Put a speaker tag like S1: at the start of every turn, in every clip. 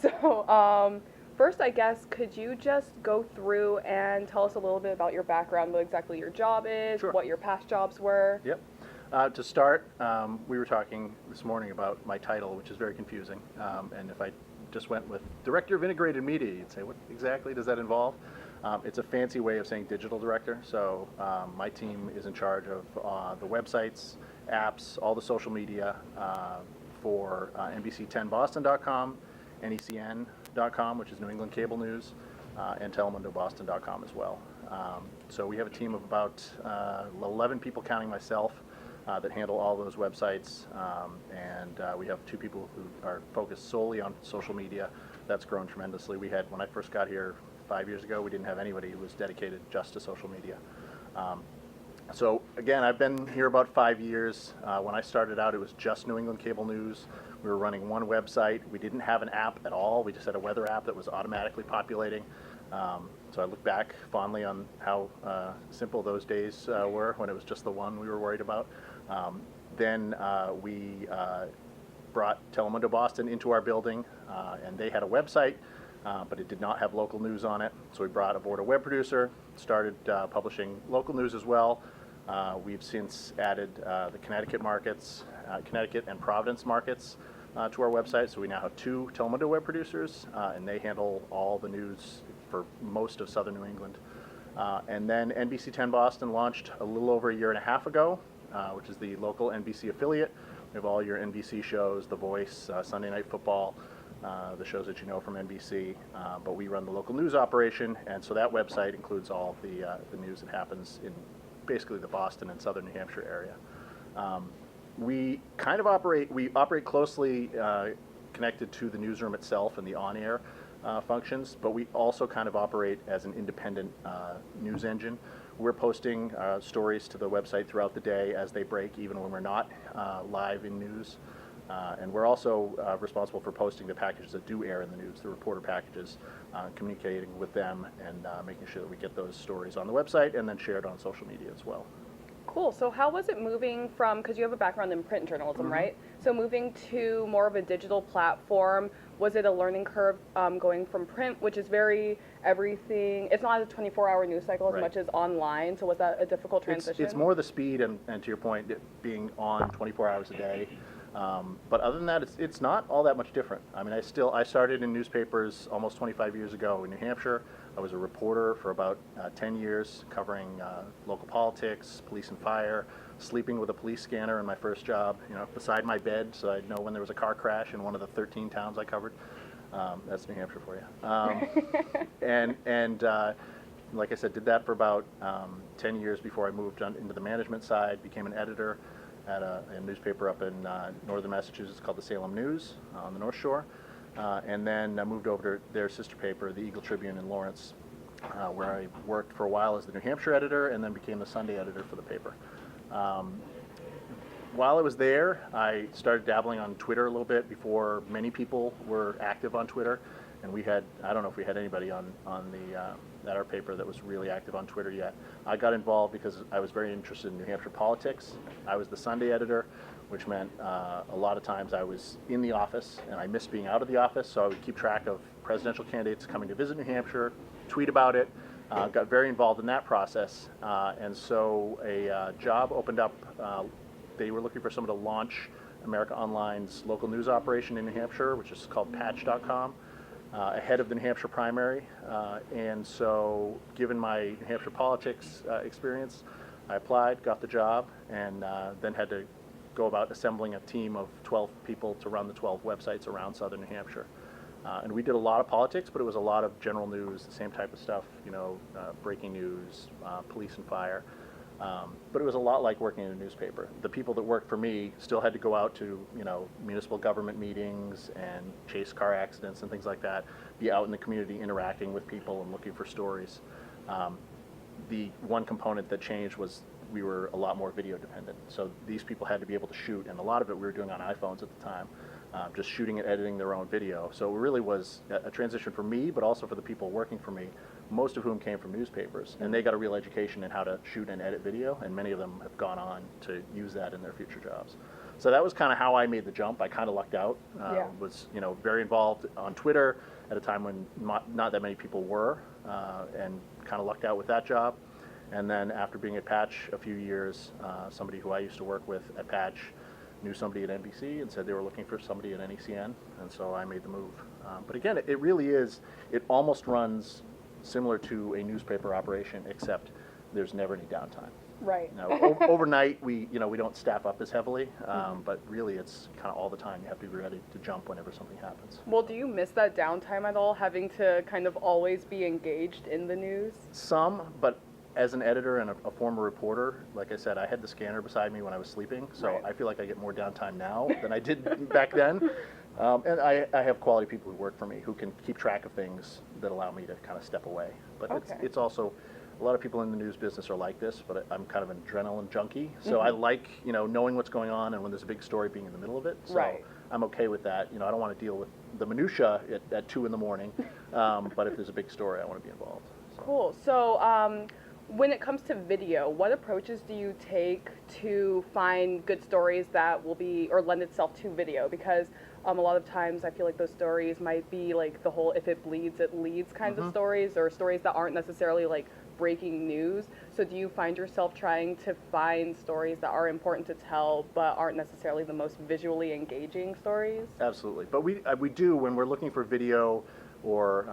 S1: So, first, I guess, could you just go through and tell us a little bit about your background, what exactly your job is,
S2: Sure.
S1: what your past jobs were?
S2: Yep. To start, we were talking this morning about my title, which is very confusing. And if I just went with Director of Integrated Media, you'd say, what exactly does that involve? It's a fancy way of saying digital director. So my team is in charge of the websites, apps, all the social media for NBC10Boston.com, NECN.com, which is New England Cable News, and TelemundoBoston.com as well. So we have a team of about 11 people, counting myself, that handle all those websites, and we have 2 people who are focused solely on social media. That's grown tremendously. We had, when I first got here 5 years ago, we didn't have anybody who was dedicated just to social media. So again, I've been here about 5 years. When I started out, it was just New England Cable News. We were running one website. We didn't have an app at all. We just had a weather app that was automatically populating. So I look back fondly on how simple those days were when it was just the one we were worried about. Then we brought Telemundo Boston into our building, and they had a website, but it did not have local news on it. So we brought aboard a web producer, started publishing local news as well. We've since added the Connecticut markets, Connecticut and Providence markets to our website. So we now have 2 Telemundo web producers, and they handle all the news for most of southern New England. And then NBC 10 Boston launched a little over a year and a half ago, which is the local NBC affiliate. We have all your NBC shows, The Voice, Sunday Night Football, the shows that you know from NBC, but we run the local news operation, and so that website includes all the news that happens in basically the Boston and southern New Hampshire area. We operate closely connected to the newsroom itself and the on-air functions, but we also kind of operate as an independent news engine. We're posting stories to the website throughout the day as they break, even when we're not live in news. And we're also responsible for posting the packages that do air in the news, the reporter packages, communicating with them and making sure that we get those stories on the website and then shared on social media as well.
S1: Cool. So how was it moving from, because you have a background in print journalism,
S2: Mm-hmm.
S1: right? So moving to more of a digital platform, was it a learning curve going from print, which is very everything, it's not a 24-hour news cycle as
S2: Right.
S1: much as online, so was that a difficult transition?
S2: It's more the speed and to your point, it being on 24 hours a day. But other than that, it's not all that much different. I mean, I started in newspapers almost 25 years ago in New Hampshire. I was a reporter for about 10 years, covering local politics, police and fire, sleeping with a police scanner in my first job, beside my bed, so I'd know when there was a car crash in one of the 13 towns I covered. That's New Hampshire for you. And like I said, did that for about 10 years before I moved into the management side, became an editor at a newspaper up in northern Massachusetts called the Salem News on the North Shore. And then I moved over to their sister paper, the Eagle Tribune in Lawrence, where I worked for a while as the New Hampshire editor and then became the Sunday editor for the paper. While I was there, I started dabbling on Twitter a little bit before many people were active on Twitter. And we had, I don't know if we had anybody at our paper that was really active on Twitter yet. I got involved because I was very interested in New Hampshire politics. I was the Sunday editor, which meant a lot of times I was in the office and I missed being out of the office, so I would keep track of presidential candidates coming to visit New Hampshire, tweet about it, got very involved in that process, and so a job opened up. They were looking for someone to launch America Online's local news operation in New Hampshire, which is called patch.com. Ahead of the New Hampshire primary, and so given my New Hampshire politics experience, I applied, got the job, and then had to go about assembling a team of 12 people to run the 12 websites around southern New Hampshire. And we did a lot of politics, but it was a lot of general news, the same type of stuff, breaking news, police and fire. But it was a lot like working in a newspaper. The people that worked for me still had to go out to, municipal government meetings and chase car accidents and things like that, be out in the community interacting with people and looking for stories. The one component that changed was we were a lot more video dependent. So these people had to be able to shoot, and a lot of it we were doing on iPhones at the time, just shooting and editing their own video. So it really was a transition for me, but also for the people working for me, most of whom came from newspapers, and they got a real education in how to shoot and edit video, and many of them have gone on to use that in their future jobs. So that was kind of how I made the jump. I kind of lucked out.
S1: Yeah.
S2: Was very involved on Twitter at a time when not that many people were, and kind of lucked out with that job. And then after being at Patch a few years, somebody who I used to work with at Patch knew somebody at NBC and said they were looking for somebody at NECN, and so I made the move. But again, it really is, it almost runs similar to a newspaper operation, except there's never any downtime.
S1: Right.
S2: Now, overnight, we don't staff up as heavily, but really it's kind of all the time. You have to be ready to jump whenever something happens.
S1: Well, do you miss that downtime at all, having to kind of always be engaged in the news?
S2: Some, but as an editor and a former reporter, like I said, I had the scanner beside me when I was sleeping, so
S1: Right.
S2: I feel like I get more downtime now than I did back then. And I have quality people who work for me who can keep track of things that allow me to kind of step away. But
S1: Okay.
S2: it's also, a lot of people in the news business are like this, but I'm kind of an adrenaline junkie, so I like knowing what's going on and when there's a big story being in the middle of it. So
S1: Right.
S2: I'm okay with that. I don't want to deal with the minutia at 2 in the morning, but if there's a big story, I want to be involved. So.
S1: Cool. So, when it comes to video, what approaches do you take to find good stories that will be or lend itself to video? Because a lot of times I feel like those stories might be like the whole "if it bleeds, it leads" kinds of stories, or stories that aren't necessarily like breaking news. So, do you find yourself trying to find stories that are important to tell but aren't necessarily the most visually engaging stories?
S2: Absolutely, but we do when we're looking for video or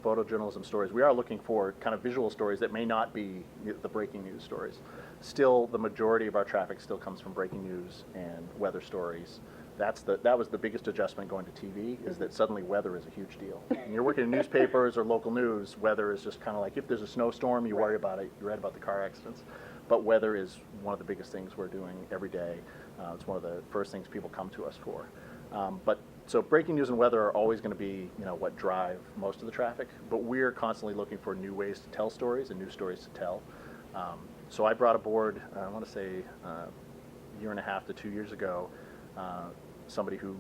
S2: photojournalism stories. We are looking for kind of visual stories that may not be the breaking news stories. Still, the majority of our traffic still comes from breaking news and weather stories. That was the biggest adjustment going to TV, is that suddenly weather is a huge deal. When you're working in newspapers or local news, weather is just kind of like, if there's a snowstorm, you worry about it. You read about the car accidents. But weather is one of the biggest things we're doing every day. It's one of the first things people come to us for. So breaking news and weather are always going to be, what drive most of the traffic. But we're constantly looking for new ways to tell stories and new stories to tell. So I brought aboard, I want to say, a year and a half to 2 years ago, somebody who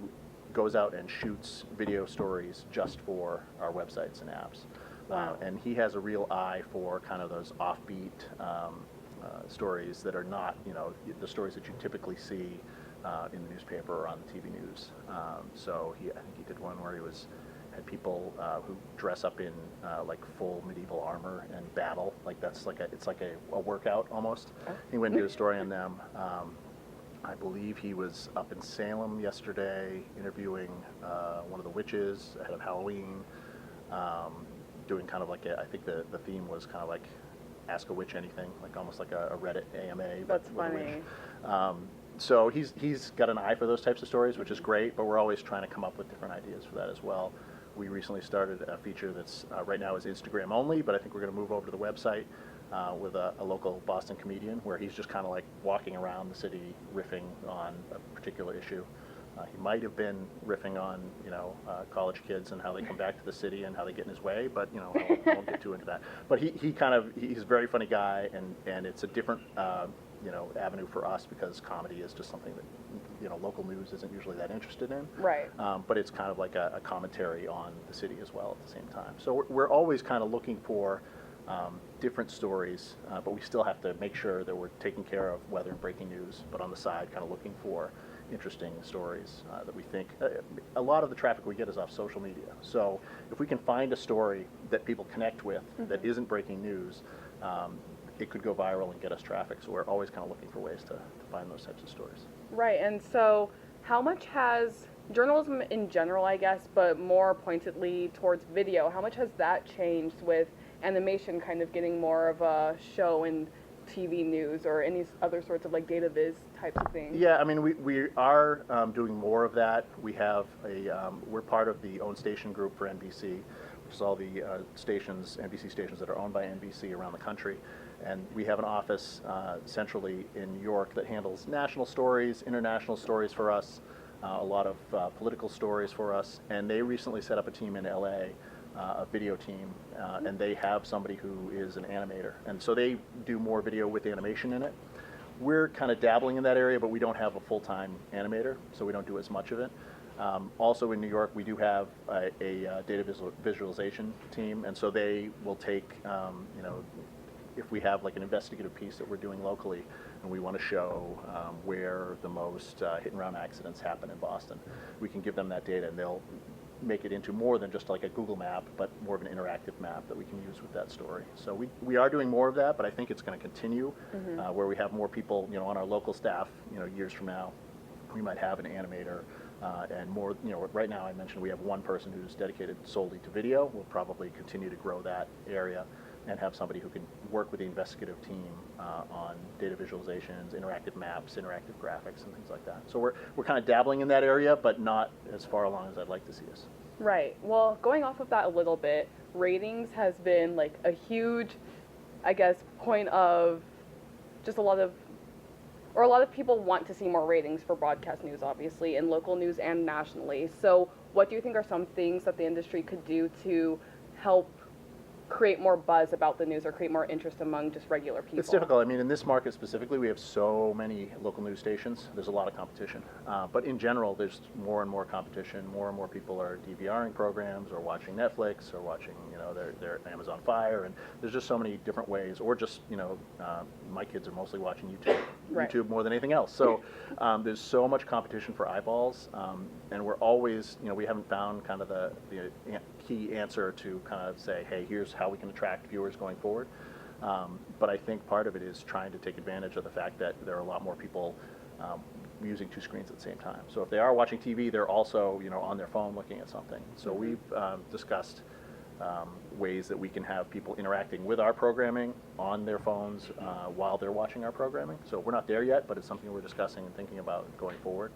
S2: goes out and shoots video stories just for our websites and apps.
S1: Wow.
S2: And he has a real eye for kind of those offbeat stories that are not, the stories that you typically see in the newspaper or on the TV news. So I think he did one where had people who dress up in like full medieval armor and battle. Like it's like a workout almost. He went and did a story on them. I believe he was up in Salem yesterday interviewing one of the witches ahead of Halloween, doing kind of like I think the theme was kind of like Ask a Witch Anything, like almost like a Reddit AMA.
S1: That's
S2: with a
S1: funny.
S2: witch. So he's got an eye for those types of stories, which is great, but we're always trying to come up with different ideas for that as well. We recently started a feature that's right now is Instagram only, but I think we're going to move over to the website with a local Boston comedian where he's just kind of like walking around the city riffing on a particular issue. He might have been riffing on, college kids and how they come back to the city and how they get in his way, but, I won't get too into that. But he's a very funny guy, and it's a different, avenue for us because comedy is just something that, local news isn't usually that interested in.
S1: Right.
S2: But it's kind of like a commentary on the city as well at the same time. So we're always kind of looking for different stories, but we still have to make sure that we're taking care of weather and breaking news, but on the side kind of looking for interesting stories that we think a lot of the traffic we get is off social media. So if we can find a story that people connect with that isn't breaking news, it could go viral and get us traffic. So we're always kind of looking for ways to find those types of stories.
S1: Right. And so how much has journalism in general, I guess, but more pointedly towards video, how much has that changed with animation kind of getting more of a show in TV news or any other sorts of like data viz types of things?
S2: Yeah, I mean, we are doing more of that. We have we're part of the Own Station group for NBC, which is all the NBC stations that are owned by NBC around the country. And we have an office centrally in New York that handles national stories, international stories for us, a lot of political stories for us. And they recently set up a team in LA, a video team, and they have somebody who is an animator. And so they do more video with animation in it. We're kind of dabbling in that area, but we don't have a full-time animator, so we don't do as much of it. Also in New York, we do have a data visualization team, and so they will take, if we have like an investigative piece that we're doing locally and we want to show where the most hit and run accidents happen in Boston, we can give them that data and they'll make it into more than just like a Google map, but more of an interactive map that we can use with that story. So we are doing more of that, but I think it's going to continue where we have more people, on our local staff, years from now, we might have an animator and more, right now I mentioned we have one person who's dedicated solely to video. We'll probably continue to grow that area and have somebody who can work with the investigative team on data visualizations, interactive maps, interactive graphics, and things like that. So we're kind of dabbling in that area, but not as far along as I'd like to see us.
S1: Right. Well, going off of that a little bit, ratings has been like a huge, I guess, point of just a lot of people want to see more ratings for broadcast news, obviously, in local news and nationally. So what do you think are some things that the industry could do to help create more buzz about the news or create more interest among just regular people?
S2: It's difficult. I mean, in this market specifically, we have so many local news stations. There's a lot of competition. But in general, there's more and more competition. More and more people are DVRing programs or watching Netflix or watching, their Amazon Fire. And there's just so many different ways. Or just, my kids are mostly watching YouTube,
S1: Right.
S2: YouTube more than anything else. So there's so much competition for eyeballs. And we're always, we haven't found kind of the key answer to kind of say, hey, here's how we can attract viewers going forward. But I think part of it is trying to take advantage of the fact that there are a lot more people using two screens at the same time. So if they are watching TV, they're also on their phone looking at something. So we've discussed ways that we can have people interacting with our programming on their phones while they're watching our programming. So we're not there yet, but it's something we're discussing and thinking about going forward.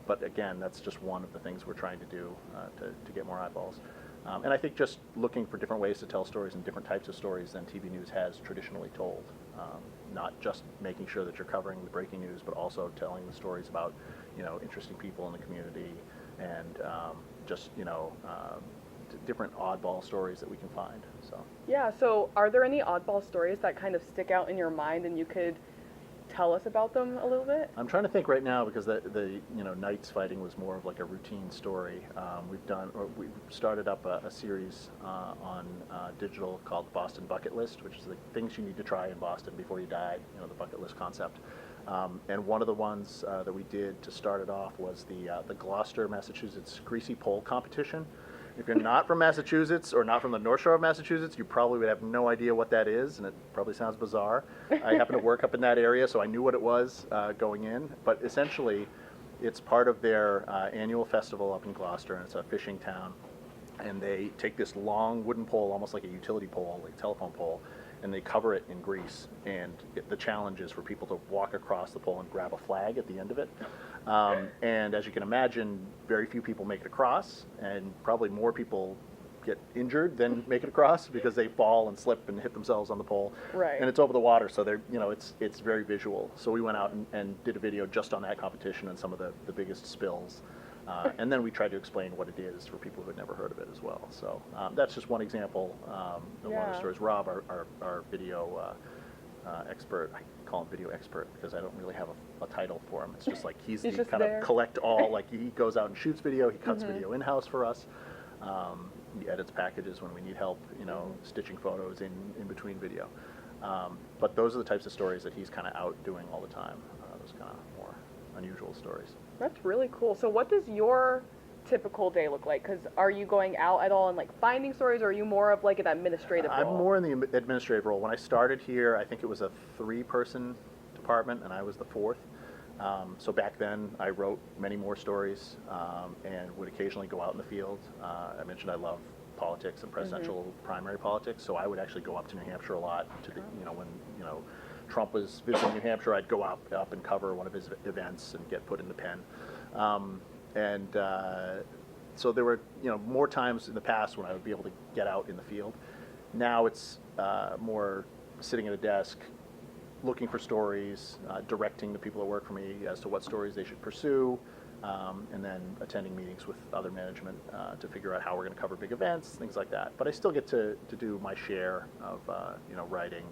S2: But again, that's just one of the things we're trying to do to get more eyeballs. And I think just looking for different ways to tell stories and different types of stories than TV news has traditionally told. Not just making sure that you're covering the breaking news, but also telling the stories about, interesting people in the community and just, different oddball stories that we can find. So.
S1: Yeah, so are there any oddball stories that kind of stick out in your mind and you could tell us about them a little bit?
S2: I'm trying to think right now because the Knights fighting was more of like a routine story. We've started up a series on digital called the Boston Bucket List, which is the things you need to try in Boston before you die. The bucket list concept. And one of the ones that we did to start it off was the Gloucester, Massachusetts Greasy Pole competition. If you're not from Massachusetts or not from the North Shore of Massachusetts, you probably would have no idea what that is, and it probably sounds bizarre. I happen to work up in that area, so I knew what it was going in. But essentially, it's part of their annual festival up in Gloucester, and it's a fishing town. And they take this long wooden pole, almost like a utility pole, like a telephone pole, and they cover it in grease. And the challenge is for people to walk across the pole and grab a flag at the end of it. And as you can imagine, very few people make it across, and probably more people get injured than make it across because they fall and slip and hit themselves on the pole.
S1: Right.
S2: And it's over the water, so they're, it's very visual. So we went out and did a video just on that competition and some of the biggest spills. And then we tried to explain what it is for people who had never heard of it as well. So that's just one example of one of the stories. Rob, our video expert, I call him video expert because I don't really have a title for him. It's just like he's the kind of collect all, like he goes out and shoots video, he cuts video in-house for us. He edits packages when we need help, stitching photos in between video. But those are the types of stories that he's kind of out doing all the time, those kind of more unusual stories.
S1: That's really cool. So what does your typical day look like? Because are you going out at all and like finding stories, or are you more of like an administrative role?
S2: I'm more in the administrative role. When I started here, I think it was a 3-person department, and I was the 4th. So back then, I wrote many more stories and would occasionally go out in the field. I mentioned I love politics and presidential primary politics, so I would actually go up to New Hampshire a lot. To the, when Trump was visiting New Hampshire, I'd go up and cover one of his events and get put in the pen. So there were more times in the past when I would be able to get out in the field. Now it's more sitting at a desk, looking for stories, directing the people that work for me as to what stories they should pursue, and then attending meetings with other management to figure out how we're going to cover big events, things like that. But I still get to do my share of writing.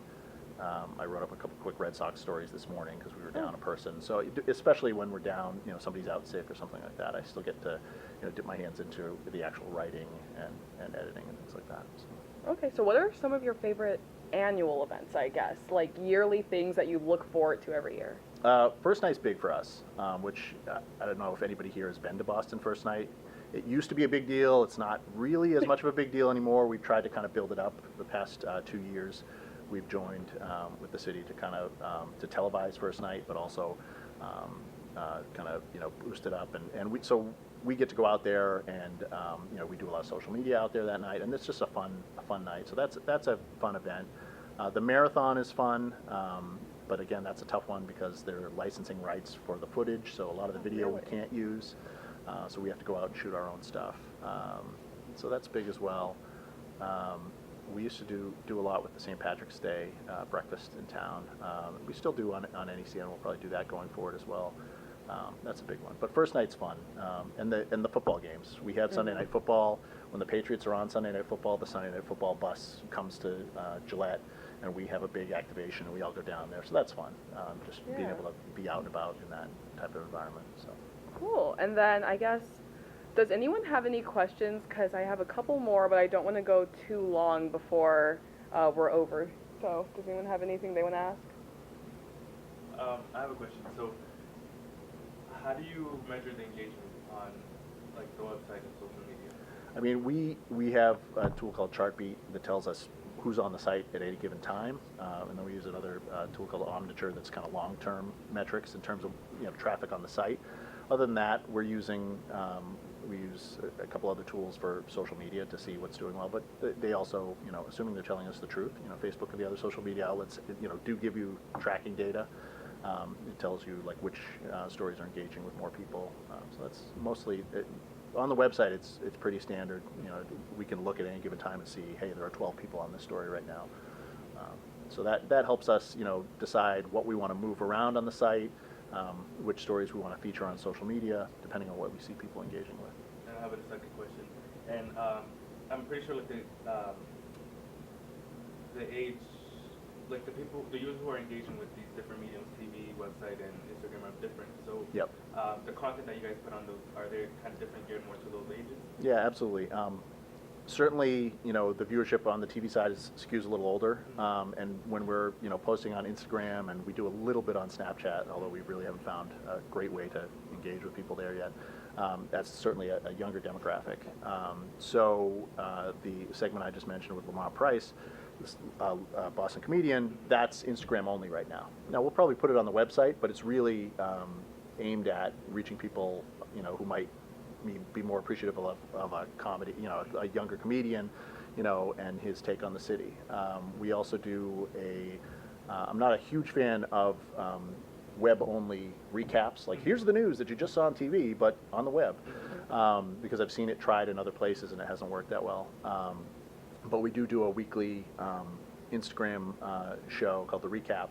S2: I wrote up a couple quick Red Sox stories this morning because we were down a person. So especially when we're down, somebody's out sick or something like that, I still get to dip my hands into the actual writing and editing and things like that. So.
S1: Okay, so what are some of your favorite annual events, I guess, like yearly things that you look forward to every year?
S2: First night's big for us, which I don't know if anybody here has been to Boston First Night. It used to be a big deal. It's not really as much of a big deal anymore. We've tried to kind of build it up the past 2 years. We've joined with the city to kind of to televise First Night, but also kind of boost it up. And we get to go out there, and we do a lot of social media out there that night, and it's just a fun night. So that's a fun event. The marathon is fun. But again, that's a tough one because they're licensing rights for the footage, so a lot of the video we can't use. So we have to go out and shoot our own stuff. So that's big as well. We used to do a lot with the St. Patrick's Day breakfast in town. We still do on NEC, and we'll probably do that going forward as well. That's a big one. But first night's fun, and the football games. We had Sunday Night Football. When the Patriots are on Sunday Night Football, the Sunday Night Football bus comes to Gillette, and we have a big activation, and we all go down there. So that's fun, just being able to be out and about in that type of environment. So
S1: cool. And then I guess, does anyone have any questions? Because I have a couple more, but I don't want to go too long before we're over. So does anyone have anything they want to ask?
S3: I have a question. So how do you measure the engagement on like the website and social media?
S2: I mean, we have a tool called Chartbeat that tells us who's on the site at any given time, and then we use another tool called Omniture that's kind of long-term metrics in terms of traffic on the site. Other than that, we use a couple other tools for social media to see what's doing well, but they also, assuming they're telling us the truth, Facebook and the other social media outlets, do give you tracking data. It tells you like which stories are engaging with more people. So that's mostly on the website. It's pretty standard. We can look at any given time and see, hey, there are 12 people on this story right now. So that helps us, decide what we want to move around on the site, which stories we want to feature on social media, depending on what we see people engaging with.
S3: And I have a second question. And I'm pretty sure like the age, like the users who are engaging with these different mediums, TV, website, and Instagram are different. So
S2: Yep.
S3: The content that you guys put on those, are they kind of different, geared more to those ages?
S2: Yeah, absolutely. Certainly, the viewership on the TV side skews a little older, and when we're, posting on Instagram, and we do a little bit on Snapchat, although we really haven't found a great way to engage with people there yet. That's certainly a younger demographic. So the segment I just mentioned with Lamont Price, this Boston comedian, that's Instagram only right now. Now we'll probably put it on the website, but it's really aimed at reaching people, who might be more appreciative of a comedy, a younger comedian, and his take on the city. We also do I'm not a huge fan of web-only recaps, like here's the news that you just saw on TV, but on the web, because I've seen it tried in other places and it hasn't worked that well. But we do a weekly Instagram show called The Recap,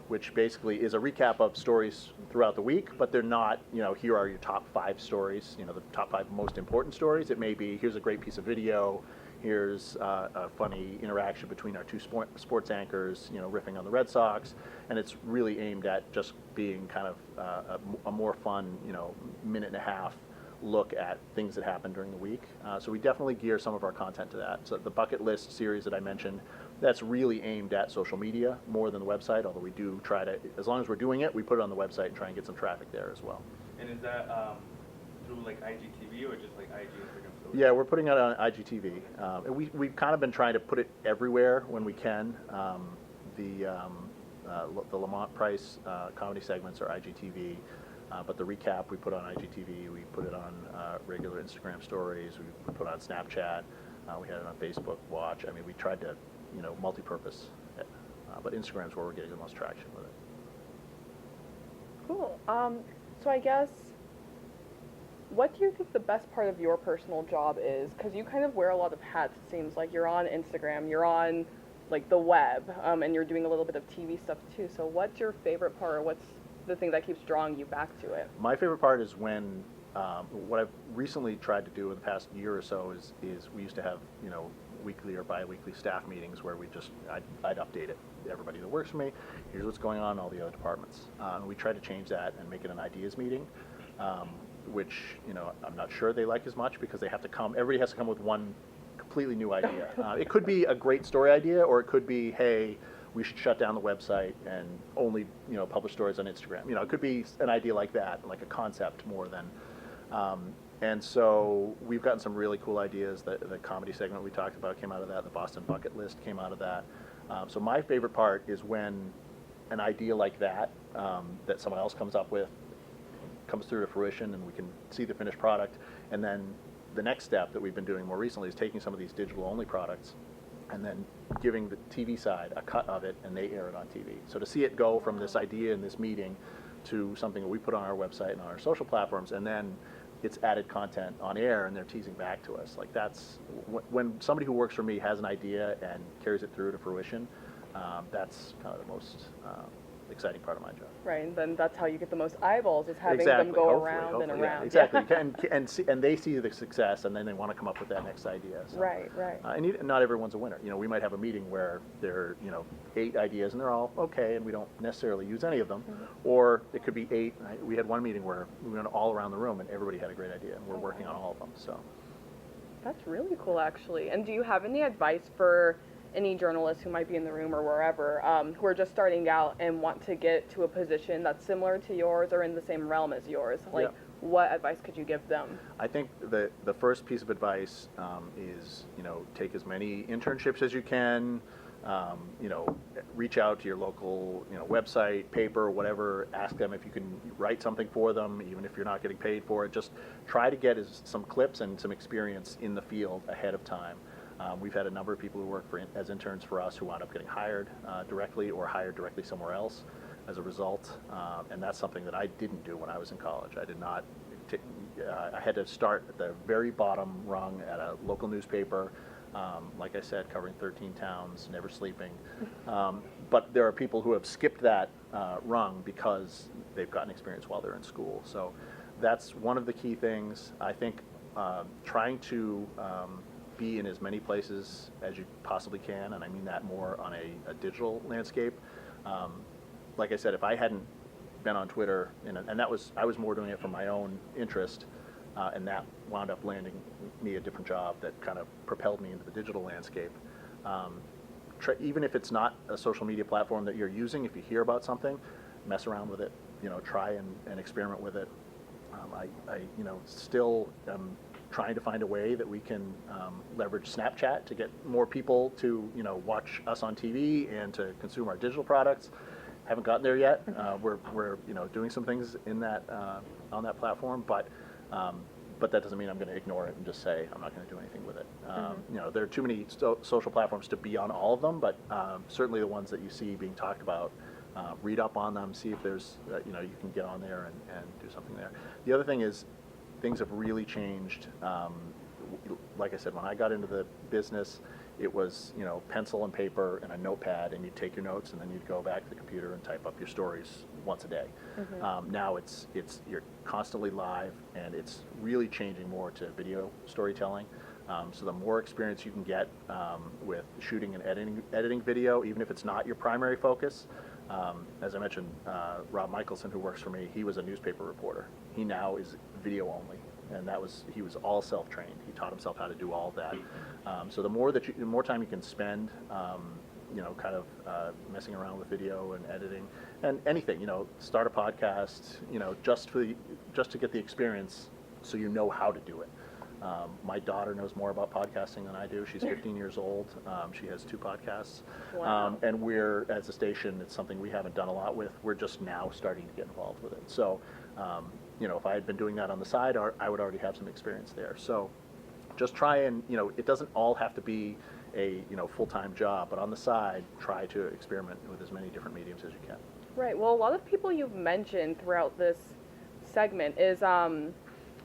S2: which basically is a recap of stories throughout the week, but they're not, here are your top 5 stories, the top 5 most important stories. It may be, here's a great piece of video, here's a funny interaction between our 2 sports anchors, riffing on the Red Sox, and it's really aimed at just being kind of a more fun, minute and a half look at things that happen during the week. So we definitely gear some of our content to that. So the bucket list series that I mentioned, that's really aimed at social media more than the website, although we do try to, as long as we're doing it, we put it on the website and try and get some traffic there as well.
S3: And is that through like IGTV or just like IG Instagram stories?
S2: Yeah, we're putting it on IGTV. And we've kind of been trying to put it everywhere when we can. The Lamont Price comedy segments are IGTV. But the recap we put on IGTV, we put it on regular Instagram stories, we put on Snapchat, we had it on Facebook Watch. I mean, we tried to, multi-purpose it. But Instagram's where we're getting the most traction with it.
S1: Cool. So I guess, what do you think the best part of your personal job is? Because you kind of wear a lot of hats, it seems like. You're on Instagram, you're on like the web, and you're doing a little bit of TV stuff too. So what's your favorite part, or what's the thing that keeps drawing you back to it?
S2: My favorite part is when, what I've recently tried to do in the past year or so is we used to have, weekly or bi-weekly staff meetings where I'd update it. Everybody that works for me, here's what's going on in all the other departments. And we tried to change that and make it an ideas meeting, which, I'm not sure they like as much because they have to come, everybody has to come with one completely new idea. It could be a great story idea, or it could be, hey, we should shut down the website and only publish stories on Instagram. It could be an idea like that, like a concept more than. And so we've gotten some really cool ideas. The comedy segment we talked about came out of that. The Boston Bucket List came out of that. So my favorite part is when an idea like that, that someone else comes up with, comes through to fruition, and we can see the finished product. And then the next step that we've been doing more recently is taking some of these digital-only products and then giving the TV side a cut of it, and they air it on TV. So to see it go from this idea in this meeting to something that we put on our website and on our social platforms, and then it's added content on air, and they're teasing back to us. Like, that's when somebody who works for me has an idea and carries it through to fruition. That's kind of the most exciting part of my job.
S1: Right, and then that's how you get the most eyeballs, is having
S2: Exactly.
S1: them go
S2: Hopefully,
S1: around and
S2: yeah,
S1: around.
S2: exactly.
S1: Yeah.
S2: And they see the success, and then they want to come up with that next idea. So.
S1: Right.
S2: And not everyone's a winner. We might have a meeting where there are 8 ideas, and they're all okay, and we don't necessarily use any of them.
S1: Mm-hmm.
S2: Or it could be 8. We had one meeting where we went all around the room, and everybody had a great idea, and we're working on all of them. So.
S1: That's really cool, actually. And do you have any advice for any journalists who might be in the room or wherever, who are just starting out and want to get to a position that's similar to yours or in the same realm as yours? Like, what advice could you give them?
S2: I think the first piece of advice is, take as many internships as you can. Reach out to your local, website, paper, whatever. Ask them if you can write something for them, even if you're not getting paid for it. Just try to get some clips and some experience in the field ahead of time. We've had a number of people who work as interns for us who wound up getting hired directly or hired directly somewhere else as a result. And that's something that I didn't do when I was in college. I did not. I had to start at the very bottom rung at a local newspaper. Like I said, covering 13 towns, never sleeping. But there are people who have skipped that rung because they've gotten experience while they're in school. So that's one of the key things. I think trying to be in as many places as you possibly can, and I mean that more on a digital landscape. Like I said, if I hadn't been on Twitter, and I was more doing it for my own interest, and that wound up landing me a different job that kind of propelled me into the digital landscape. Even if it's not a social media platform that you're using, if you hear about something, mess around with it, try and experiment with it. I still am trying to find a way that we can leverage Snapchat to get more people to watch us on TV and to consume our digital products. Haven't gotten there yet. We're doing some things in that on that platform, but that doesn't mean I'm going to ignore it and just say I'm not going to do anything with it. There are too many social platforms to be on all of them, but certainly the ones that you see being talked about, read up on them, see if there's you can get on there and do something there. The other thing is, things have really changed. Like I said, when I got into the business, it was pencil and paper and a notepad, and you'd take your notes, and then you'd go back to the computer and type up your stories once a day. Now it's you're constantly live, and it's really changing more to video storytelling. So the more experience you can get with shooting and editing video, even if it's not your primary focus. As I mentioned, Rob Michelson, who works for me, he was a newspaper reporter. He now is video only, and he was all self-trained. He taught himself how to do all of that. So the more time you can spend, kind of messing around with video and editing and anything, start a podcast, just to get the experience, so you know how to do it. My daughter knows more about podcasting than I do. She's 15 years old. She has 2 podcasts.
S1: Wow.
S2: And we're, as a station, it's something we haven't done a lot with. We're just now starting to get involved with it. So, if I had been doing that on the side, I would already have some experience there. So just try and, it doesn't all have to be a, full-time job, but on the side, try to experiment with as many different mediums as you can.
S1: Right. Well, a lot of people you've mentioned throughout this segment is a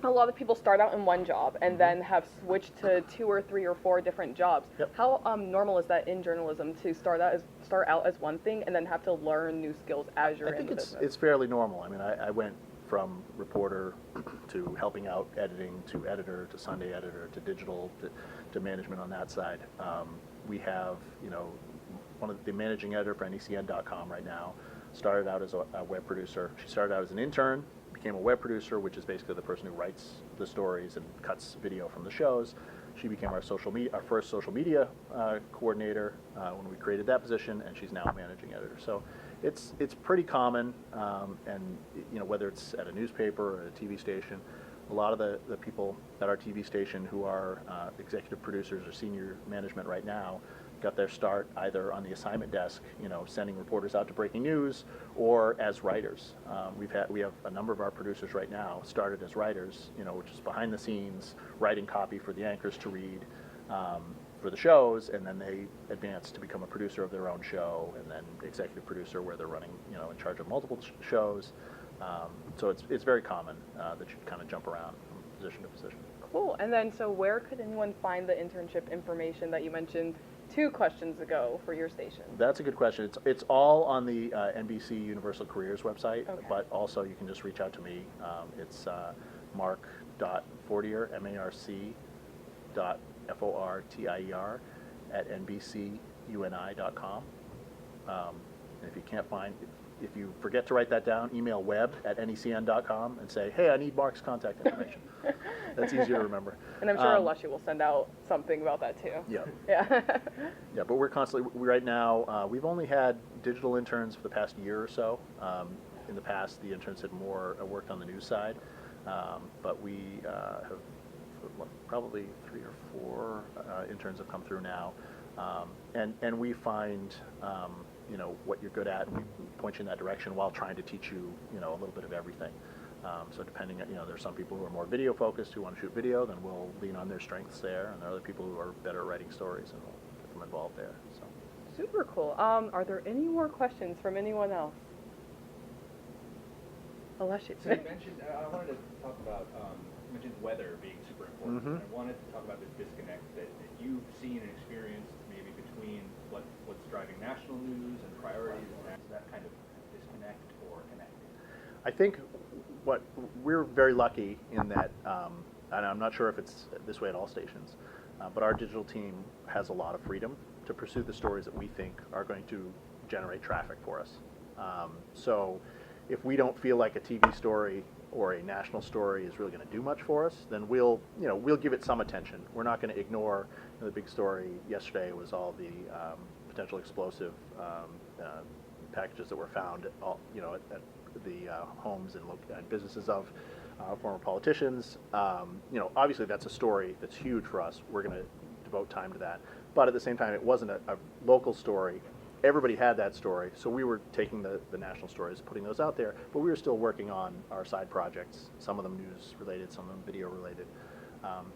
S1: lot of people start out in one job and then have switched to 2 or 3 or 4 different jobs.
S2: Yep.
S1: How normal is that in journalism to start out as one thing and then have to learn new skills as you're in the business?
S2: It's fairly normal. I mean, I went from reporter to helping out editing to editor to Sunday editor to digital to management on that side. We have, one of the managing editor for NECN.com right now started out as a web producer. She started out as an intern, became a web producer, which is basically the person who writes the stories and cuts video from the shows. She became our first social media coordinator when we created that position, and she's now managing editor. So it's pretty common, and whether it's at a newspaper or a TV station, a lot of the people at our TV station who are executive producers or senior management right now got their start either on the assignment desk, sending reporters out to breaking news, or as writers. We have a number of our producers right now started as writers, which is behind the scenes, writing copy for the anchors to read for the shows, and then they advance to become a producer of their own show, and then executive producer where they're running, in charge of multiple shows. So it's very common that you kind of jump around from position to position.
S1: Cool. And then, so where could anyone find the internship information that you mentioned 2 questions ago for your station?
S2: That's a good question. It's all on the NBC Universal Careers website,
S1: Okay.
S2: but also you can just reach out to me. It's marc.fortier, marc.fortier at nbcuni.com. And if you can't find, if you forget to write that down, email web@necn.com and say, hey, I need Marc's contact information. That's easier to remember.
S1: And I'm sure Alushy will send out something about that too.
S2: Yeah.
S1: Yeah.
S2: Yeah, but we're constantly, right now, we've only had digital interns for the past year or so. In the past, the interns had more worked on the news side, but we have probably 3 or 4 interns have come through now. And we find, what you're good at, and we point you in that direction while trying to teach you, a little bit of everything. So depending on, there's some people who are more video focused who want to shoot video, then we'll lean on their strengths there, and there are other people who are better at writing stories, and we'll get them involved there. So.
S1: Super cool. Are there any more questions from anyone else? Alushy.
S4: So you mentioned, I wanted to talk about, you mentioned weather being super important.
S2: Mm-hmm.
S4: And I wanted to talk about the disconnect that you've seen and experienced maybe between what's driving national news and priorities and that kind of disconnect or connecting.
S2: I think we're very lucky in that, and I'm not sure if it's this way at all stations, but our digital team has a lot of freedom to pursue the stories that we think are going to generate traffic for us. So if we don't feel like a TV story or a national story is really going to do much for us, then we'll give it some attention. We're not going to ignore the big story yesterday was all the potential explosive packages that were found, at the homes and businesses of former politicians. Obviously that's a story that's huge for us. We're going to devote time to that. But at the same time, it wasn't a local story. Everybody had that story, so we were taking the national stories, putting those out there, but we were still working on our side projects, some of them news-related, some of them video-related.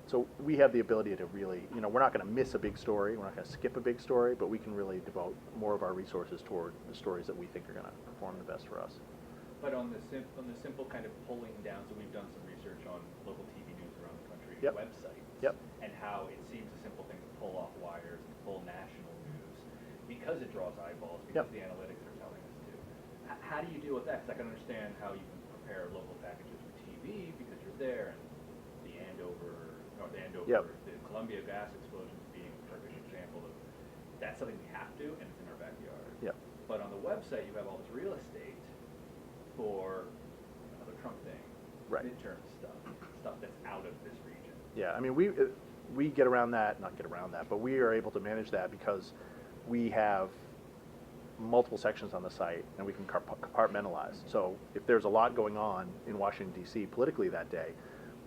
S2: So we have the ability to really, we're not going to miss a big story, we're not going to skip a big story, but we can really devote more of our resources toward the stories that we think are going to perform the best for us.
S4: But on the simple kind of pulling down, so we've done some research on local TV news around the country,
S2: Yep.
S4: websites,
S2: Yep.
S4: and how it seems a simple thing to pull off wires and pull national news because it draws eyeballs, because
S2: Yep.
S4: the analytics are telling us to. How do you deal with that? Because I can understand how you can prepare local packages for TV because you're there, and the
S2: Yep.
S4: the Columbia gas explosions being a perfect example of that's something we have to, and it's in our backyard.
S2: Yep.
S4: But on the website, you have all this real estate for another Trump thing,
S2: Right.
S4: midterm stuff that's out of this region.
S2: Yeah, I mean, we get around that, not get around that, but we are able to manage that because we have multiple sections on the site and we can compartmentalize. So if there's a lot going on in Washington, D.C. politically that day,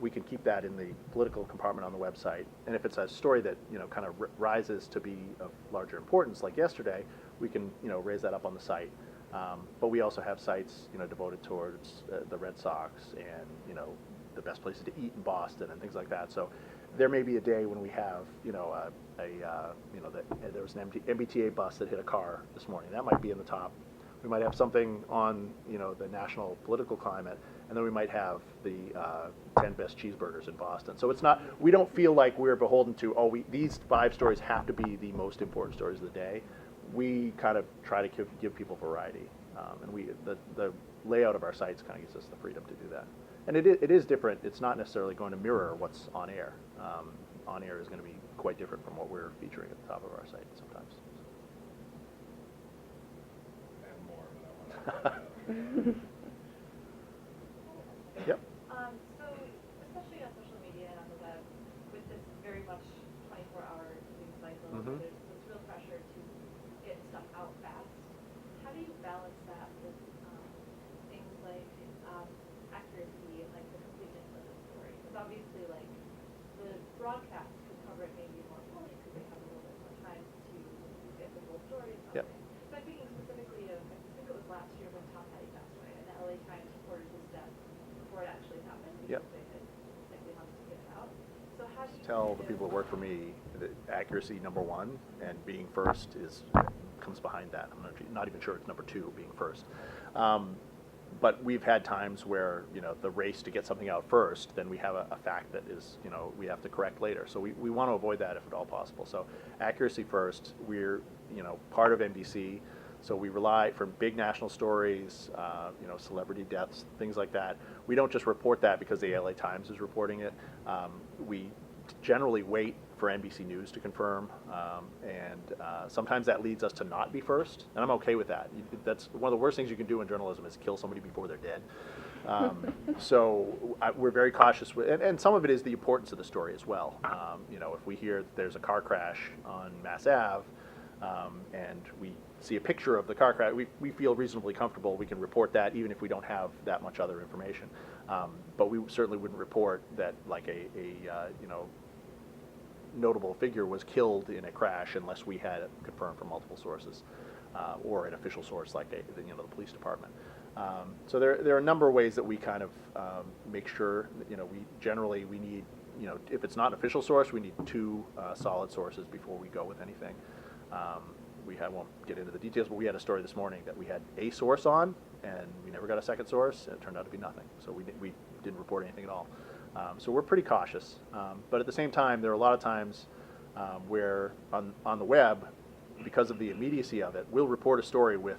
S2: we can keep that in the political compartment on the website. And if it's a story that, kind of rises to be of larger importance, like yesterday, we can, raise that up on the site. But we also have sites, devoted towards the Red Sox and, the best places to eat in Boston and things like that. So there may be a day when we have, there was an MBTA bus that hit a car this morning. That might be in the top. We might have something on, the national political climate, and then we might have the 10 best cheeseburgers in Boston. So it's not, we don't feel like we're beholden to, these 5 stories have to be the most important stories of the day. We kind of try to give people variety, and the layout of our sites kind of gives us the freedom to do that. And it is different. It's not necessarily going to mirror what's on air. On air is going to be quite different from what we're featuring at the top of our site sometimes.
S4: I have more, but I want to
S2: Yep.
S5: So, especially on social media and on the web, with this very much 24-hour news cycle,
S2: Mhm.
S5: there's this real pressure to get stuff out fast. How do you balance that with things like accuracy and like the completeness of the story? Because obviously, like the broadcast could cover it maybe more fully because they have a little bit more time to get the full story.
S2: Yep.
S5: But I'm thinking specifically of, I think it was last year when Tom Petty passed away, and the LA Times reported his death before it actually happened because
S2: Yep.
S5: they had likely months to get it out. So how do you
S2: Tell the
S5: kind
S2: people
S5: of-
S2: that work for me that accuracy, number one, and being first comes behind that. I'm not even sure it's number two, being first. But we've had times where, the race to get something out first, then we have a fact that is, we have to correct later. So we want to avoid that if at all possible. So accuracy first. We're, part of NBC. So we rely from big national stories, celebrity deaths, things like that. We don't just report that because the LA Times is reporting it. We generally wait for NBC News to confirm, and sometimes that leads us to not be first, and I'm okay with that. That's one of the worst things you can do in journalism is kill somebody before they're dead. So we're very cautious, and some of it is the importance of the story as well. If we hear that there's a car crash on Mass Ave, and we see a picture of the car crash, we feel reasonably comfortable. We can report that even if we don't have that much other information. But we certainly wouldn't report that like a notable figure was killed in a crash unless we had it confirmed from multiple sources, or an official source like the police department. So there are a number of ways that we kind of make sure that, we need, if it's not an official source, we need two solid sources before we go with anything. I won't get into the details, but we had a story this morning that we had a source on, and we never got a second source, and it turned out to be nothing. So we didn't report anything at all. So we're pretty cautious. But at the same time, there are a lot of times where on the web, because of the immediacy of it, we'll report a story with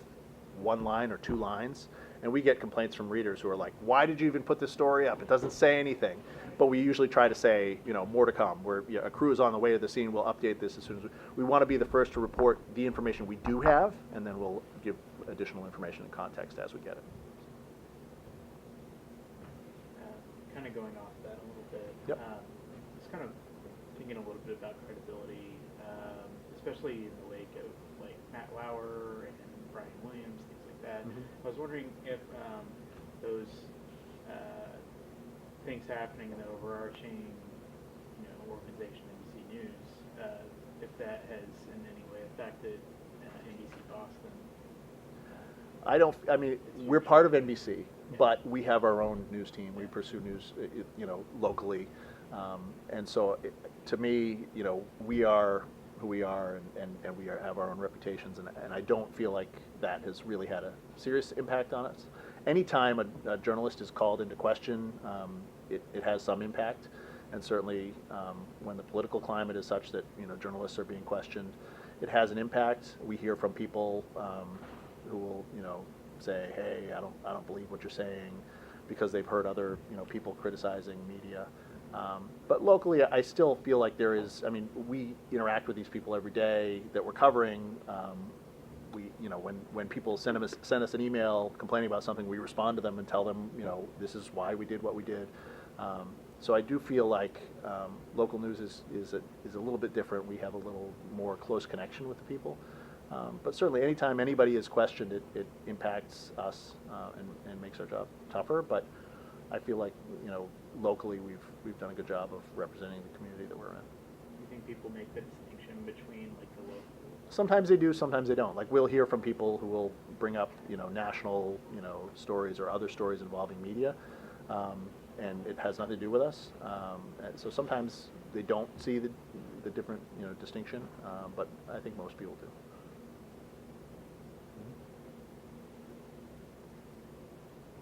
S2: one line or two lines, and we get complaints from readers who are like, why did you even put this story up? It doesn't say anything. But we usually try to say, more to come. A crew is on the way to the scene. We'll update this as soon as we want to be the first to report the information we do have, and then we'll give additional information and context as we get it.
S4: Kind of going off that a little bit.
S2: Yep.
S4: Just kind of thinking a little bit about credibility, especially in the wake of like Matt Lauer and Brian Williams, things like that.
S2: Mm-hmm.
S4: I was wondering if those things happening in the overarching, organization, NBC News, if that has in any way affected NBC Boston.
S2: We're part of NBC, but we have our own news team. We pursue news, locally. And so to me, we are who we are, and we have our own reputations, and I don't feel like that has really had a serious impact on us. Anytime a journalist is called into question, it has some impact, and certainly when the political climate is such that journalists are being questioned, it has an impact. We hear from people who will say, hey, I don't believe what you're saying, because they've heard other people criticizing media. But locally, I still feel like there is. We interact with these people every day that we're covering. When people send us an email complaining about something, we respond to them and tell them, this is why we did what we did. So I do feel like local news is a little bit different. We have a little more close connection with the people. But certainly, anytime anybody is questioned, it impacts us and makes our job tougher. But I feel like locally we've done a good job of representing the community that we're in.
S4: Do you think people make the distinction between like the local?
S2: Sometimes they do, sometimes they don't. Like we'll hear from people who will bring up national stories or other stories involving media, and it has nothing to do with us. And so sometimes they don't see the different distinction, but I think most people do.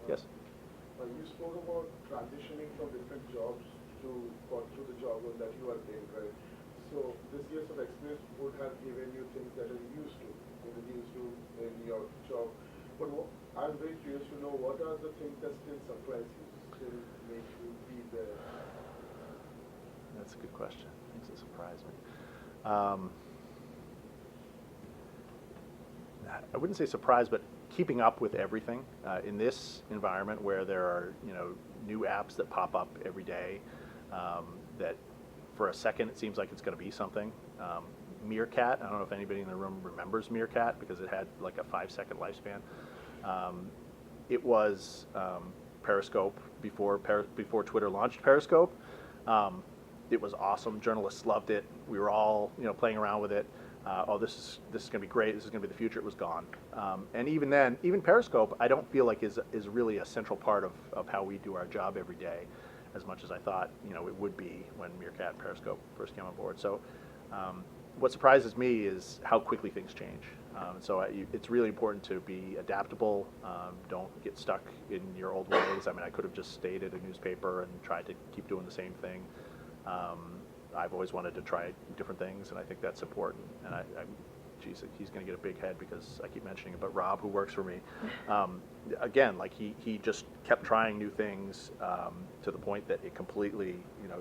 S2: Yes.
S6: You spoke about transitioning from different jobs through the job role that you are in, right? So this years of experience would have given you things that are used to in your job. But I'm very curious to know, what are the things that still surprise you, still make you be there?
S2: That's a good question. Things that surprise me. I wouldn't say surprise, but keeping up with everything in this environment where there are new apps that pop up every day that for a second it seems like it's going to be something. Meerkat, I don't know if anybody in the room remembers Meerkat because it had like a 5-second lifespan. It was Periscope before Twitter launched Periscope. It was awesome. Journalists loved it. We were all playing around with it. Oh, this is going to be great. This is going to be the future. It was gone. And even then, even Periscope, I don't feel like is really a central part of how we do our job every day, as much as I thought it would be when Meerkat and Periscope first came on board. So what surprises me is how quickly things change. It's really important to be adaptable. Don't get stuck in your old ways. I mean, I could have just stayed at a newspaper and tried to keep doing the same thing. I've always wanted to try different things, and I think that's important. And geez, he's going to get a big head because I keep mentioning it, but Rob, who works for me, again, like he just kept trying new things to the point that it completely,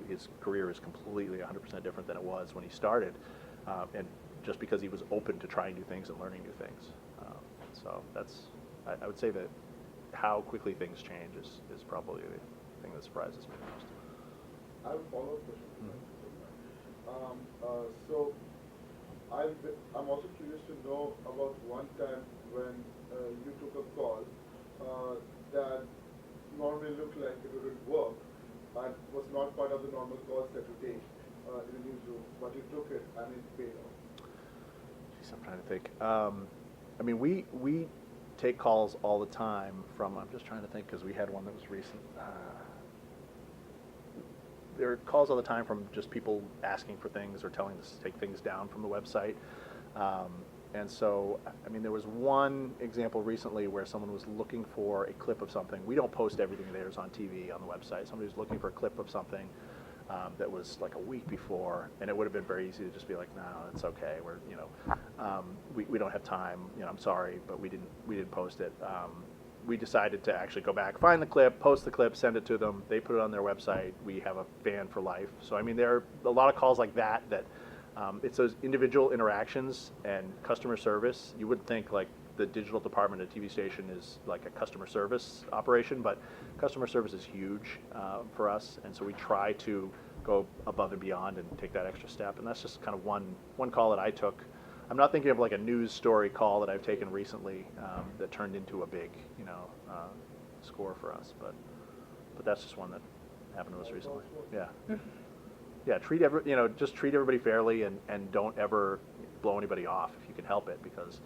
S2: his career is completely 100% different than it was when he started, and just because he was open to trying new things and learning new things. So I would say that how quickly things change is probably the thing that surprises me most.
S6: I have a follow-up question. So I'm also curious to know about one time when you took a call that normally looked like it wouldn't work and was not part of the normal calls that you take in a newsroom, but you took it and it paid off.
S2: Jeez, I'm trying to think. I mean, we take calls all the time from, I'm just trying to think because we had one that was recent. There are calls all the time from just people asking for things or telling us to take things down from the website. And so, I mean, there was one example recently where someone was looking for a clip of something. We don't post everything there's on TV on the website. Somebody was looking for a clip of something that was like a week before, and it would have been very easy to just be like, no, it's okay. We don't have time. I'm sorry, but we didn't post it. We decided to actually go back, find the clip, post the clip, send it to them. They put it on their website. We have a fan for life. So I mean, there are a lot of calls like that. It's those individual interactions and customer service. You wouldn't think like the digital department at a TV station is like a customer service operation, but customer service is huge for us, and so we try to go above and beyond and take that extra step. And that's just kind of one call that I took. I'm not thinking of like a news story call that I've taken recently that turned into a big, score for us. But that's just one that happened to us recently. Yeah. Yeah. Just treat everybody fairly and don't ever blow anybody off if you can help it, because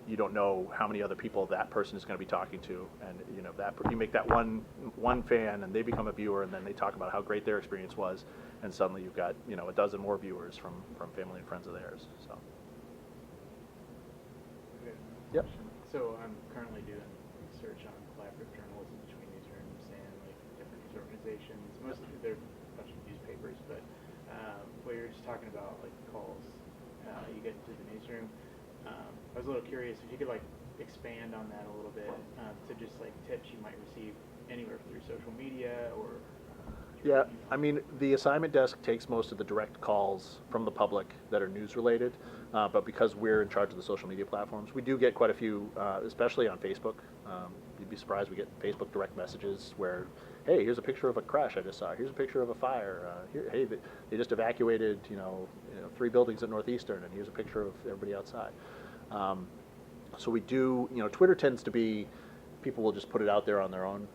S2: you don't know how many other people that person is going to be talking to, and you make that one fan and they become a viewer, and then they talk about how great their experience was, and suddenly you've got a dozen more viewers from family and friends of theirs. So. Yep.
S7: So I'm currently doing research on collaborative journalism between newsrooms and like different news organizations. Mostly they're a bunch of newspapers, but what you're just talking about, like calls you get into the newsroom. I was a little curious if you could like expand on that a little bit to just like tips you might receive anywhere through social media or.
S2: Yeah, I mean, the assignment desk takes most of the direct calls from the public that are news related, but because we're in charge of the social media platforms, we do get quite a few, especially on Facebook. You'd be surprised, we get Facebook direct messages where, hey, here's a picture of a crash I just saw. Here's a picture of a fire. Hey, they just evacuated, 3 buildings at Northeastern, and here's a picture of everybody outside. So we do, Twitter tends to be, people will just put it out there on their own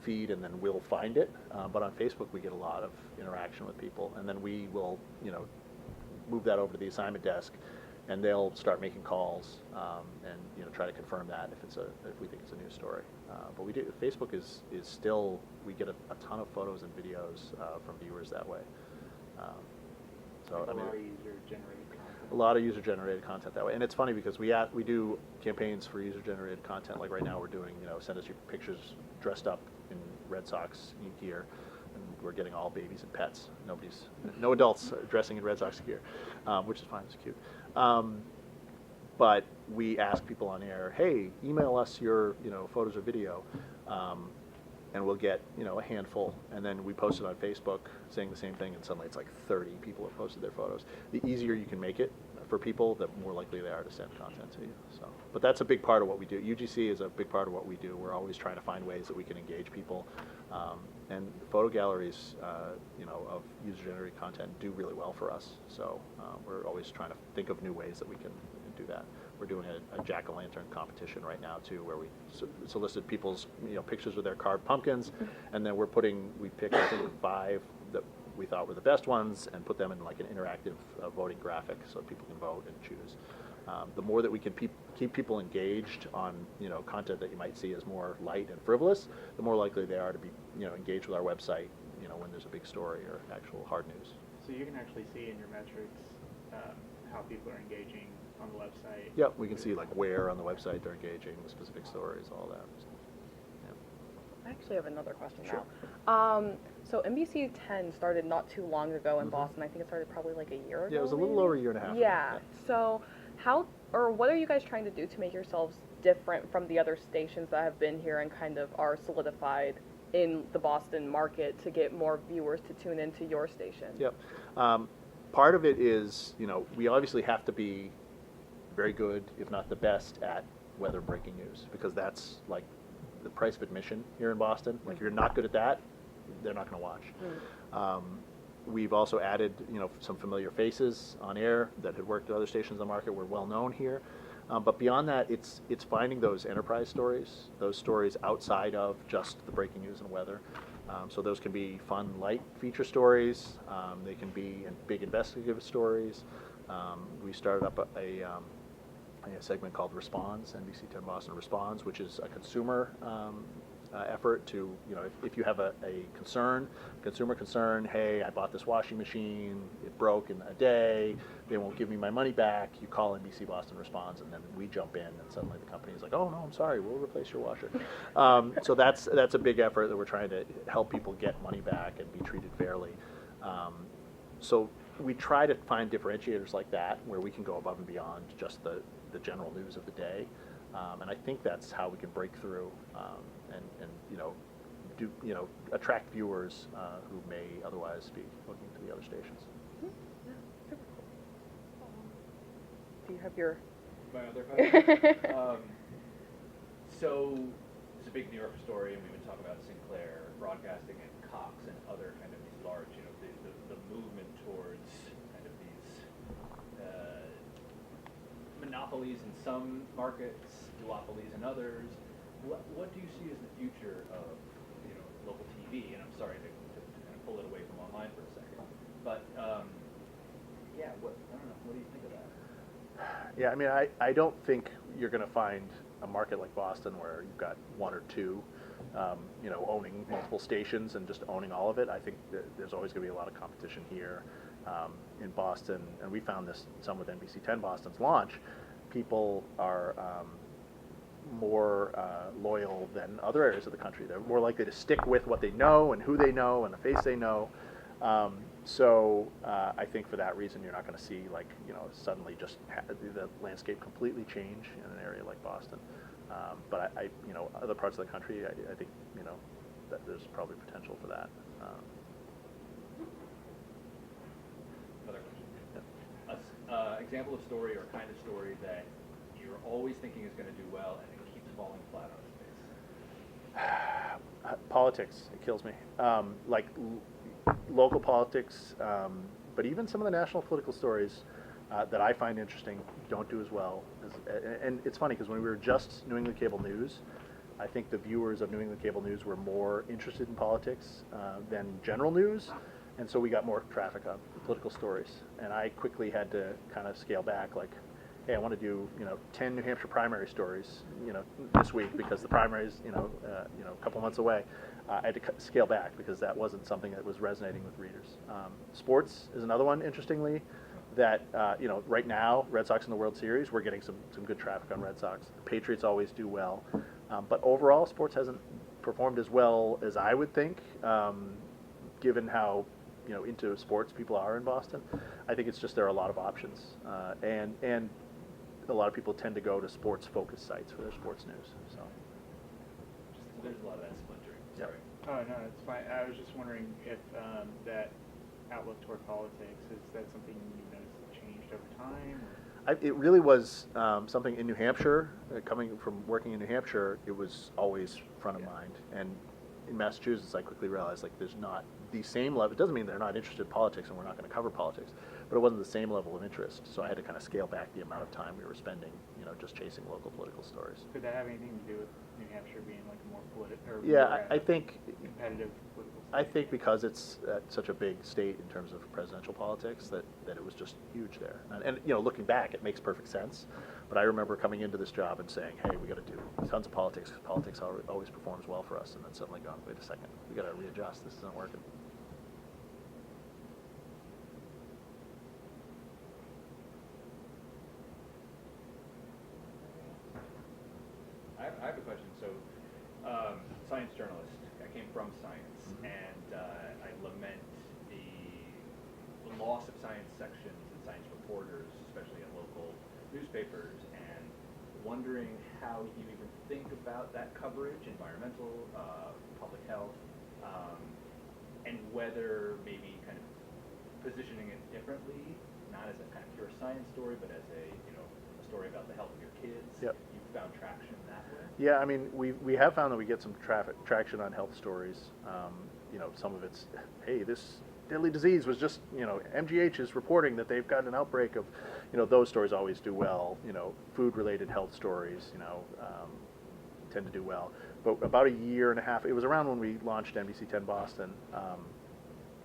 S2: feed, and then we'll find it. But on Facebook, we get a lot of interaction with people, and then we will, move that over to the assignment desk, and they'll start making calls and try to confirm that if we think it's a news story. But we do. Facebook is still, we get a ton of photos and videos from viewers that way. A lot of user-generated content that way, and it's funny because we do campaigns for user-generated content. Like right now, we're doing send us your pictures dressed up in Red Sox gear, and we're getting all babies and pets. No adults dressing in Red Sox gear, which is fine. It's cute. But we ask people on air, hey, email us your photos or video. And we'll get a handful, and then we post it on Facebook saying the same thing, and suddenly it's like 30 people have posted their photos. The easier you can make it, for people, the more likely they are to send content to you. So, but that's a big part of what we do. UGC is a big part of what we do. We're always trying to find ways that we can engage people, and photo galleries, of user-generated content do really well for us. So we're always trying to think of new ways that we can do that. We're doing a jack-o'-lantern competition right now too, where we solicit people's pictures of their carved pumpkins, and then we picked I think 5 that we thought were the best ones and put them in like an interactive voting graphic so people can vote and choose. The more that we can keep people engaged on content that you might see as more light and frivolous, the more likely they are to be engaged with our website when there's a big story or actual hard news.
S7: So you can actually see in your metrics how people are engaging on the website.
S2: Yep, we can see like where on the website they're engaging, the specific stories, all that.
S1: I actually have another question
S2: Sure.
S1: now. So NBC 10 started not too long ago in Boston. I think it started probably like a year ago.
S2: Yeah, it was a little over a year and a half ago.
S1: Yeah. So what are you guys trying to do to make yourselves different from the other stations that have been here and kind of are solidified in the Boston market to get more viewers to tune into your station?
S2: Yep. Part of it is, we obviously have to be very good, if not the best, at weather breaking news, because that's like the price of admission here in Boston. Like, if you're not good at that, they're not going to watch. We've also added, some familiar faces on air that had worked at other stations in the market. We're well known here. But beyond that, it's finding those enterprise stories, those stories outside of just the breaking news and weather. So those can be fun, light feature stories. They can be big investigative stories. We started up a segment called Responds, NBC 10 Boston Responds, which is a consumer effort to, if you have a consumer concern, hey, I bought this washing machine, it broke in a day, they won't give me my money back, you call NBC Boston Responds, and then we jump in, and suddenly the company is like, oh, no, I'm sorry, we'll replace your washer. So that's a big effort that we're trying to help people get money back and be treated fairly. So we try to find differentiators like that where we can go above and beyond just the general news of the day. And I think that's how we can break through and attract viewers who may otherwise be looking to the other stations.
S1: Yeah, super cool. Do you have your...
S4: My other question? So it's a big New York story, and we've been talking about Sinclair Broadcasting and Cox and other kind of these large, the movement towards kind of these monopolies in some markets, duopolies in others. What do you see as the future of local TV? And I'm sorry to kind of pull it away from online for a second, but I don't know. What do you think of that?
S2: Yeah, I mean, I don't think you're going to find a market like Boston where you've got one or two, owning multiple stations and just owning all of it. I think that there's always going to be a lot of competition here in Boston, and we found this some with NBC 10 Boston's launch. People are more loyal than other areas of the country. They're more likely to stick with what they know and who they know and the face they know. So I think for that reason, you're not going to see suddenly just the landscape completely change in an area like Boston. But I other parts of the country, I think that there's probably potential for that.
S4: Another question. Yeah. Example of story or kind of story that you're always thinking is going to do well and it keeps falling flat on its face.
S2: Politics, it kills me. Local politics, but even some of the national political stories that I find interesting don't do as well. And it's funny because when we were just New England Cable News, I think the viewers of New England Cable News were more interested in politics than general news, and so we got more traffic on political stories. And I quickly had to kind of scale back, like, hey, I want to do 10 New Hampshire primary stories this week because the primaries a couple months away. I had to scale back because that wasn't something that was resonating with readers. Sports is another one, interestingly, that right now, Red Sox in the World Series, we're getting some good traffic on Red Sox. The Patriots always do well, but overall, sports hasn't performed as well as I would think, given how into sports people are in Boston. I think it's just there are a lot of options, and a lot of people tend to go to sports-focused sites for their sports news. So
S4: there's a lot of that splintering.
S2: Yep.
S4: Sorry.
S7: Oh, no, it's fine. I was just wondering if that outlook toward politics, is that something you noticed changed over time?
S2: It really was something in New Hampshire. Coming from working in New Hampshire, it was always front of mind. And in Massachusetts, I quickly realized like there's not the same level. It doesn't mean they're not interested in politics and we're not going to cover politics, but it wasn't the same level of interest. So I had to kind of scale back the amount of time we were spending, just chasing local political stories.
S7: Could that have anything to do with New Hampshire being like a more political?
S2: Yeah, I think
S7: competitive political state?
S2: I think because it's such a big state in terms of presidential politics that it was just huge there. And looking back, it makes perfect sense. But I remember coming into this job and saying, hey, we got to do tons of politics because politics always performs well for us. And then suddenly going, wait a second, we got to readjust. This isn't working.
S4: I have a question. So, science journalist. I came from science, and I lament the loss of science sections and science reporters, especially in local newspapers, and wondering how you even think about that coverage, environmental, public health, and whether maybe kind of positioning it differently, not as a kind of pure science story, but as a a story about the health of your kids.
S2: Yep.
S4: You've found traction that way.
S2: Yeah, I mean, we have found that we get some traction on health stories. Some of it's, hey, this deadly disease was just, MGH is reporting that they've got an outbreak of, those stories always do well. Food-related health stories, tend to do well. But about a year and a half, it was around when we launched NBC 10 Boston,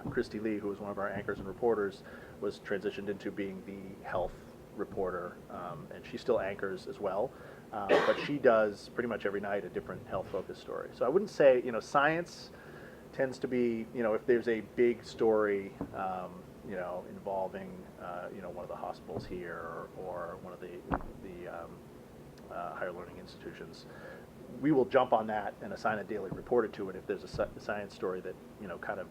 S2: Christy Lee, who was one of our anchors and reporters, was transitioned into being the health reporter, and she still anchors as well. But she does pretty much every night a different health-focused story. So I wouldn't say, science tends to be, if there's a big story, involving, one of the hospitals here or one of the higher learning institutions, we will jump on that and assign a daily reporter to it if there's a science story that, kind of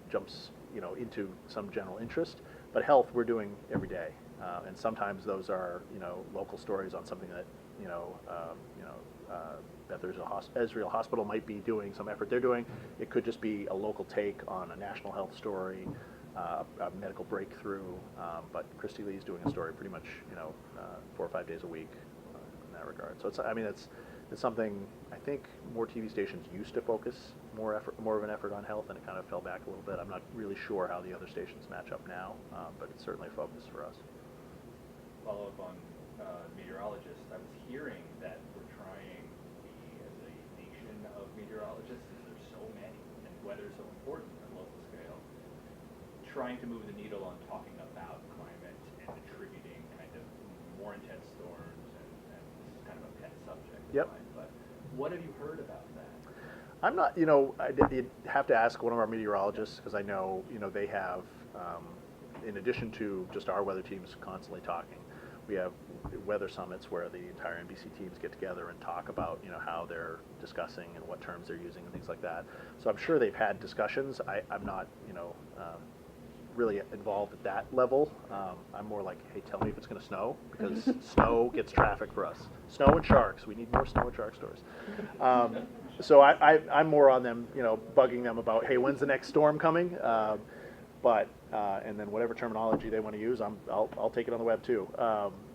S2: jumps, into some general interest. But health, we're doing every day. And sometimes those are, local stories on something that, that there's Israel Hospital might be doing some effort they're doing. It could just be a local take on a national health story, a medical breakthrough. But Christy Lee's doing a story pretty much, 4 or 5 days a week in that regard. So it's something I think more TV stations used to focus more of an effort on health, and it kind of fell back a little bit. I'm not really sure how the other stations match up now, but it's certainly a focus for us.
S4: Follow up on meteorologists. I was hearing that we're trying, as a nation of meteorologists, since there's so many, and weather's so important at local scale, trying to move the needle on talking about climate and attributing kind of more intense storms, and this is kind of a pet subject of
S2: Yep.
S4: mine, but what have you heard about that?
S2: I'm not, you'd have to ask one of our meteorologists because I know, they have, in addition to just our weather teams constantly talking, we have weather summits where the entire NBC teams get together and talk about, how they're discussing and what terms they're using and things like that. So I'm sure they've had discussions. I'm not, really involved at that level. I'm more like, hey, tell me if it's going to snow, because snow gets traffic for us. Snow and sharks. We need more snow and shark stories. So I'm more on them, bugging them about, hey, when's the next storm coming? And then whatever terminology they want to use, I'll take it on the web too.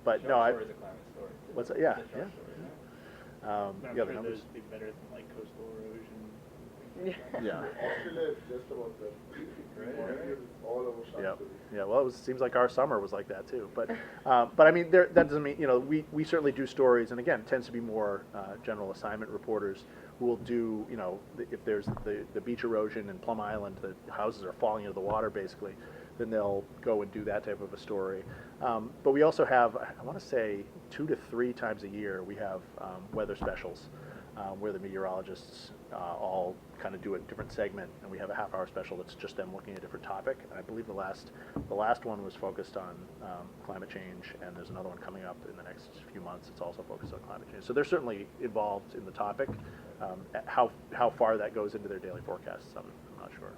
S2: But no,
S4: Shark story is a climate story.
S2: What's that? Yeah,
S4: It's a
S2: yeah.
S4: shark story, right?
S7: But I'm
S2: Yeah, the
S7: sure
S2: numbers.
S7: those would be better than like coastal erosion.
S2: Yeah.
S6: Australia is just about the
S4: Right.
S6: all over South
S2: Yeah,
S6: Korea.
S2: yeah. Well, it seems like our summer was like that too. But I mean, that doesn't mean we certainly do stories, and again, it tends to be more general assignment reporters who will do if there's the beach erosion in Plum Island, the houses are falling into the water basically, then they'll go and do that type of a story. But we also have, I want to say, 2 to 3 times a year we have weather specials. Where the meteorologists all kind of do a different segment, and we have a half-hour special that's just them looking at a different topic. And I believe the last one was focused on climate change, and there's another one coming up in the next few months. It's also focused on climate change. So they're certainly involved in the topic. How far that goes into their daily forecasts, I'm not sure.